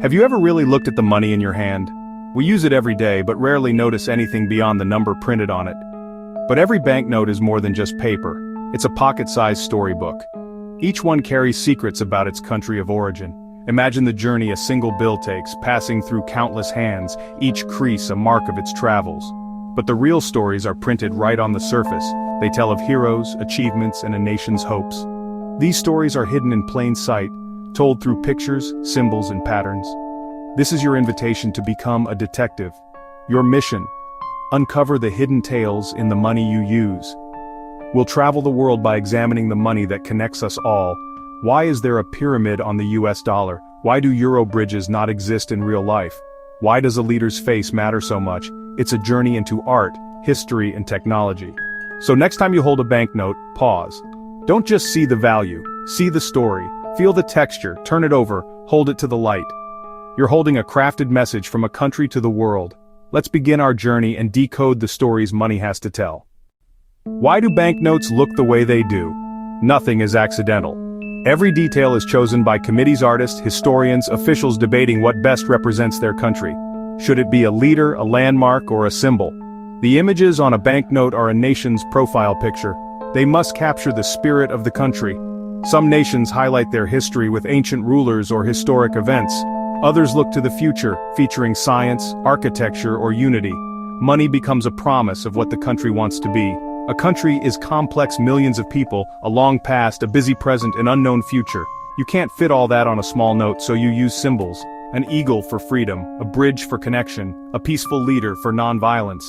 Have you ever really looked at the money in your hand? We use it every day but rarely notice anything beyond the number printed on it. But every banknote is more than just paper. It's a pocket-sized storybook. Each one carries secrets about its country of origin. Imagine the journey a single bill takes, passing through countless hands, each crease a mark of its travels. But the real stories are printed right on the surface. They tell of heroes, achievements, and a nation's hopes. These stories are hidden in plain sight, told through pictures, symbols, and patterns. This is your invitation to become a detective. Your mission: uncover the hidden tales in the money you use. We'll travel the world by examining the money that connects us all. Why is there a pyramid on the US dollar? Why do euro bridges not exist in real life? Why does a leader's face matter so much? It's a journey into art, history, and technology. So next time you hold a banknote, pause. Don't just see the value, see the story, feel the texture, turn it over, hold it to the light. You're holding a crafted message from a country to the world. Let's begin our journey and decode the stories money has to tell. Why do banknotes look the way they do? Nothing is accidental. Every detail is chosen by committees, artists, historians, officials debating what best represents their country. Should it be a leader, a landmark, or a symbol? The images on a banknote are a nation's profile picture. They must capture the spirit of the country. Some nations highlight their history with ancient rulers or historic events. Others look to the future, featuring science, architecture, or unity. Money becomes a promise of what the country wants to be. A country is complex, millions of people, a long past, a busy present, an unknown future. You can't fit all that on a small note, so you use symbols. An eagle for freedom, a bridge for connection, a peaceful leader for nonviolence.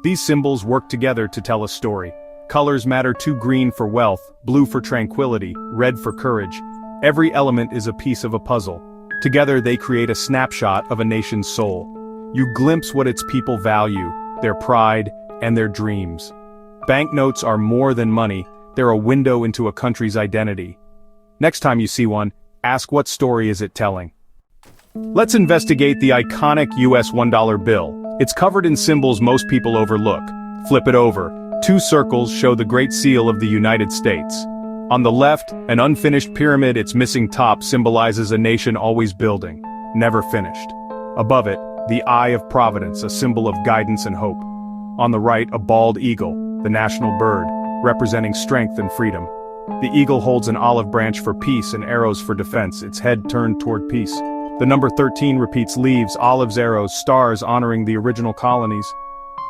These symbols work together to tell a story. Colors matter too: green for wealth, blue for tranquility, red for courage. Every element is a piece of a puzzle. Together they create a snapshot of a nation's soul. You glimpse what its people value, their pride, and their dreams. Banknotes are more than money, they're a window into a country's identity. Next time you see one, ask, what story is it telling? Let's investigate the iconic US $1 bill. It's covered in symbols most people overlook. Flip it over. Two circles show the Great Seal of the United States. On the left, an unfinished pyramid, its missing top symbolizes a nation always building, never finished. Above it, the Eye of Providence, a symbol of guidance and hope. On the right, a bald eagle, the national bird, representing strength and freedom. The eagle holds an olive branch for peace and arrows for defense, its head turned toward peace. The number 13 repeats: leaves, olives, arrows, stars honoring the original colonies.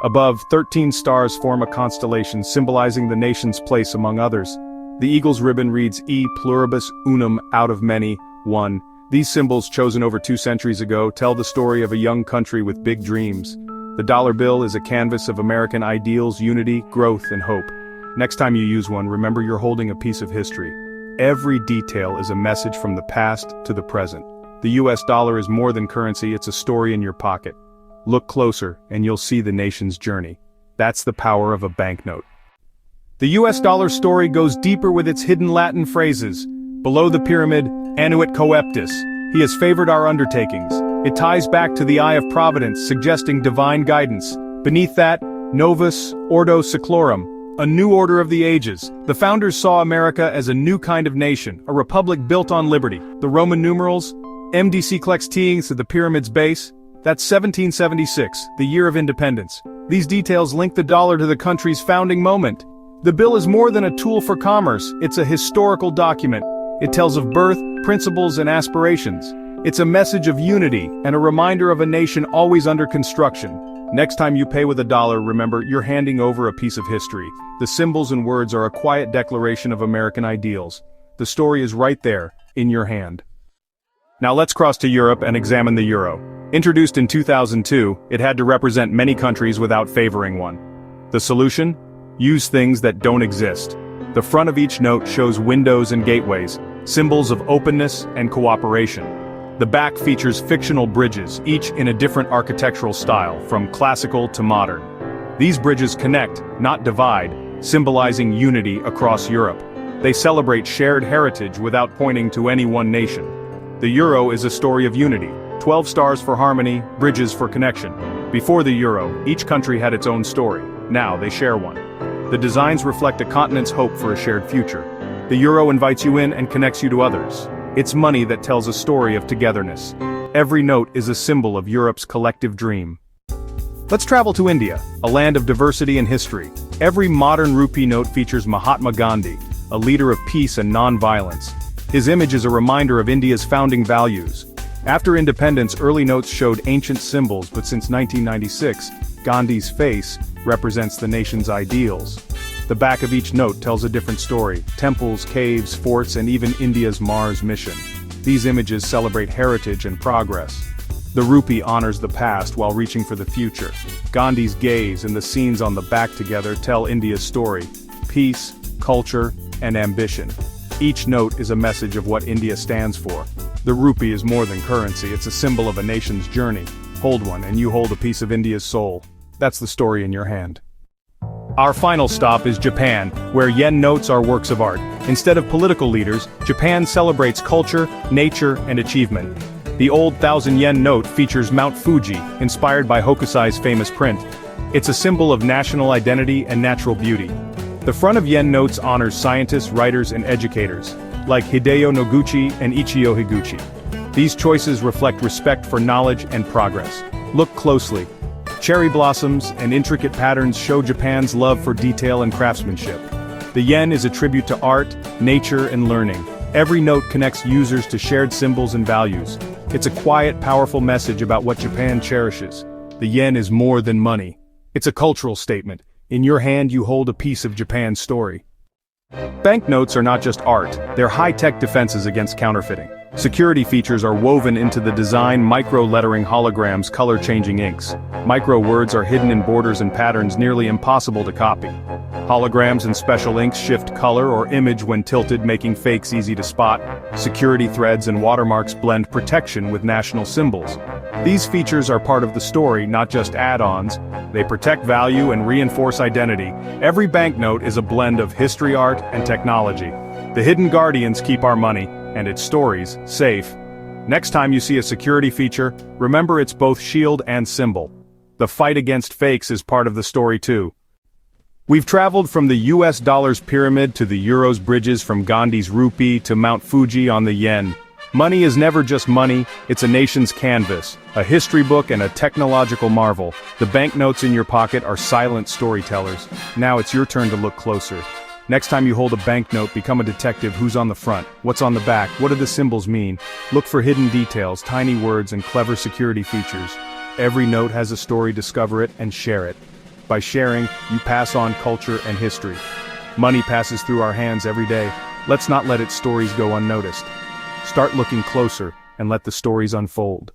Above, 13 stars form a constellation symbolizing the nation's place among others. The eagle's ribbon reads E pluribus unum, out of many, one. These symbols, chosen over 2 centuries ago, tell the story of a young country with big dreams. The dollar bill is a canvas of American ideals, unity, growth, and hope. Next time you use one, remember you're holding a piece of history. Every detail is a message from the past to the present. The US dollar is more than currency, it's a story in your pocket. Look closer, and you'll see the nation's journey. That's the power of a banknote. The US dollar story goes deeper with its hidden Latin phrases. Below the pyramid, annuit coeptis, he has favored our undertakings. It ties back to the Eye of Providence, suggesting divine guidance. Beneath that, Novus Ordo Seclorum, a new order of the ages. The founders saw America as a new kind of nation, a republic built on liberty. The Roman numerals, MDC Clexteings to the pyramid's base, that's 1776, the year of independence. These details link the dollar to the country's founding moment. The bill is more than a tool for commerce, it's a historical document. It tells of birth, principles, and aspirations. It's a message of unity and a reminder of a nation always under construction. Next time you pay with a dollar, remember, you're handing over a piece of history. The symbols and words are a quiet declaration of American ideals. The story is right there, in your hand. Now let's cross to Europe and examine the euro. Introduced in 2002, it had to represent many countries without favoring one. The solution? Use things that don't exist. The front of each note shows windows and gateways, symbols of openness and cooperation. The back features fictional bridges, each in a different architectural style, from classical to modern. These bridges connect, not divide, symbolizing unity across Europe. They celebrate shared heritage without pointing to any one nation. The euro is a story of unity. 12 stars for harmony, bridges for connection. Before the euro, each country had its own story. Now they share one. The designs reflect a continent's hope for a shared future. The euro invites you in and connects you to others. It's money that tells a story of togetherness. Every note is a symbol of Europe's collective dream. Let's travel to India, a land of diversity and history. Every modern rupee note features Mahatma Gandhi, a leader of peace and non-violence. His image is a reminder of India's founding values. After independence, early notes showed ancient symbols, but since 1996, Gandhi's face represents the nation's ideals. The back of each note tells a different story: temples, caves, forts, and even India's Mars mission. These images celebrate heritage and progress. The rupee honors the past while reaching for the future. Gandhi's gaze and the scenes on the back together tell India's story: peace, culture, and ambition. Each note is a message of what India stands for. The rupee is more than currency, it's a symbol of a nation's journey. Hold one and you hold a piece of India's soul. That's the story in your hand. Our final stop is Japan, where yen notes are works of art. Instead of political leaders, Japan celebrates culture, nature, and achievement. The old 1,000 yen note features Mount Fuji, inspired by Hokusai's famous print. It's a symbol of national identity and natural beauty. The front of yen notes honors scientists, writers, and educators, like Hideo Noguchi and Ichio Higuchi. These choices reflect respect for knowledge and progress. Look closely. Cherry blossoms and intricate patterns show Japan's love for detail and craftsmanship. The yen is a tribute to art, nature, and learning. Every note connects users to shared symbols and values. It's a quiet, powerful message about what Japan cherishes. The yen is more than money. It's a cultural statement. In your hand you hold a piece of Japan's story. Banknotes are not just art, they're high-tech defenses against counterfeiting. Security features are woven into the design: micro-lettering, holograms, color-changing inks. Micro-words are hidden in borders and patterns nearly impossible to copy. Holograms and special inks shift color or image when tilted, making fakes easy to spot. Security threads and watermarks blend protection with national symbols. These features are part of the story, not just add-ons. They protect value and reinforce identity. Every banknote is a blend of history, art, and technology. The hidden guardians keep our money, and its stories, safe. Next time you see a security feature, remember it's both shield and symbol. The fight against fakes is part of the story too. We've traveled from the US dollar's pyramid to the euro's bridges, from Gandhi's rupee to Mount Fuji on the yen. Money is never just money, it's a nation's canvas, a history book, and a technological marvel. The banknotes in your pocket are silent storytellers. Now it's your turn to look closer. Next time you hold a banknote, become a detective. Who's on the front? What's on the back? What do the symbols mean? Look for hidden details, tiny words, and clever security features. Every note has a story. Discover it and share it. By sharing, you pass on culture and history. Money passes through our hands every day. Let's not let its stories go unnoticed. Start looking closer and let the stories unfold.